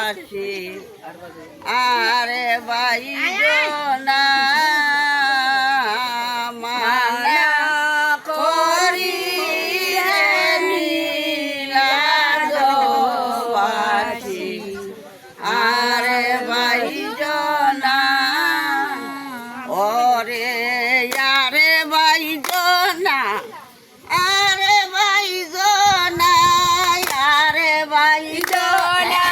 বাসি আরে ভাই জনা মানা করি নীলাদ্রবাসী আরে ভাই জনা ওরে আরে ভাই জনা আরে ভাই জনা আরে ভাই জনা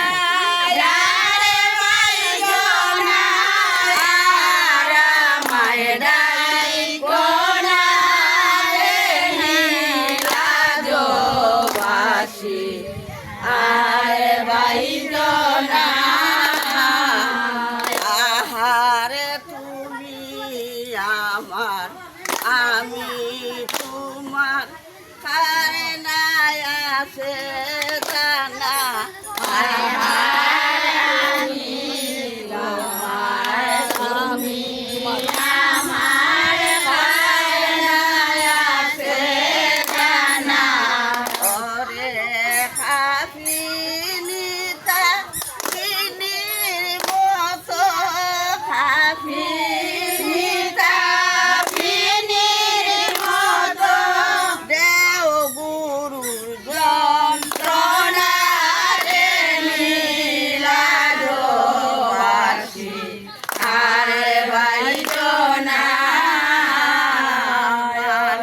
আরে ভাই জনা আরে মায়েরাই কোনা রে নীলাদ্রবাসী আরে ভাই জনা আহারে তুমি আমার আমি তোমার কারে নাই আছে জানা আমি তোমার তুমি আমার কারে নাই আছে জানা ওরে খাফিনিতা কিনির মতো খাফিনিতা কিনির মতো দেও গুরুর যন্ত্রণা রে নীলাদ্রবাসী আরে ভাই জনা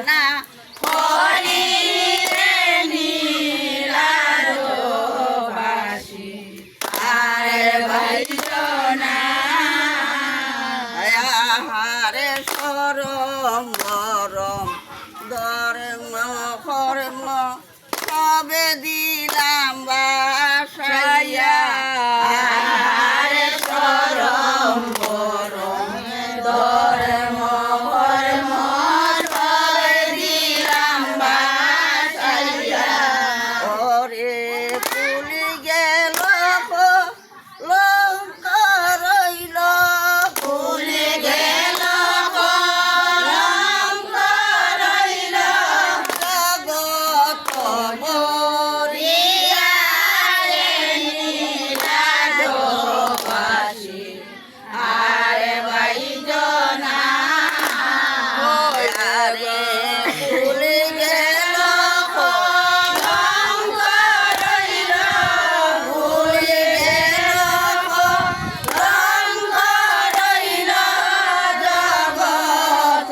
না হরি রে নীলাদ্রবাসী আরে ভাই জনা আহারে সরম গরম ধর্ম কর্ম সবে দিলাম বাসাইয়া আহারে সরম গরম ধর্ম কর্ম সবে দিলাম বাসাইয়া ওরে পুলি গেল লঙ্ক রইল পুলি গেল লঙ্ক রইল জগৎ মরিয়া রে নীলাদ্রবাসী আরে ভাই জনা আরে পুলি গেল লঙ্ক রইল পুলি গেল লঙ্ক রইল জগৎ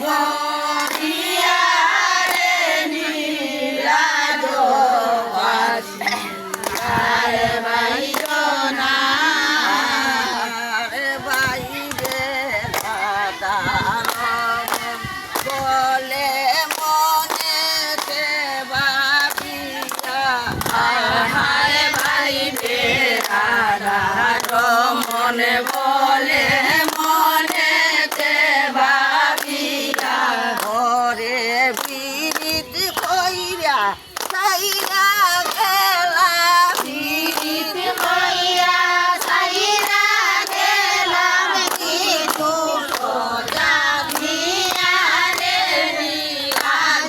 মরিয়া রে নীলাদ্রবাসী আরে ভাই জনা আরে ভাই রে দাদা বলে মনেতে ভাবিয়া আরে ভাই রে দাদা মনে বলে মনেতে ভাবিয়া ঘরে বিরিত কইরা সাইরা গেলা বিরিত কইরা সাইরা গেলাম কিছু সোজা দিয়া রে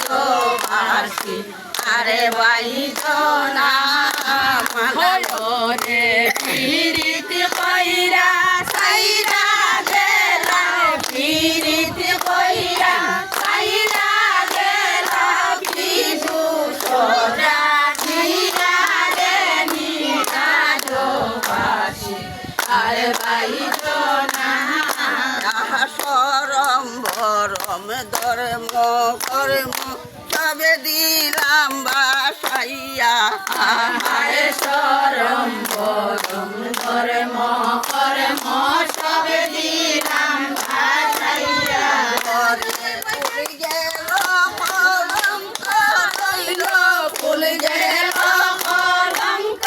নীলাদ্রবাসী আরে ভাই জনা ঘরে বিরিত কইরা সাইরা গেলাম বিরিত কইরা সাইরা গেলাম কিছু সোজা দিয়া রে নীলাদ্রবাসী আরে ভাই জনা সরম বরম ধর্ম কর্ম সবে দিলাম বাসাইয়া আরে সরম বরম ধর্ম কর্ম সবে দিলাম বাসাইয়া ঘরে পুলি গেল কলঙ্ক রইল পুলি গেল কলঙ্ক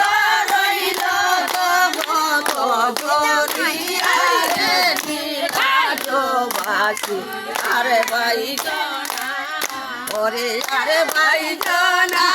রইল জগৎ মরিয়া রে নীলাদ্রবাসী আরে ভাই জনা ওরে আরে ভাই জনা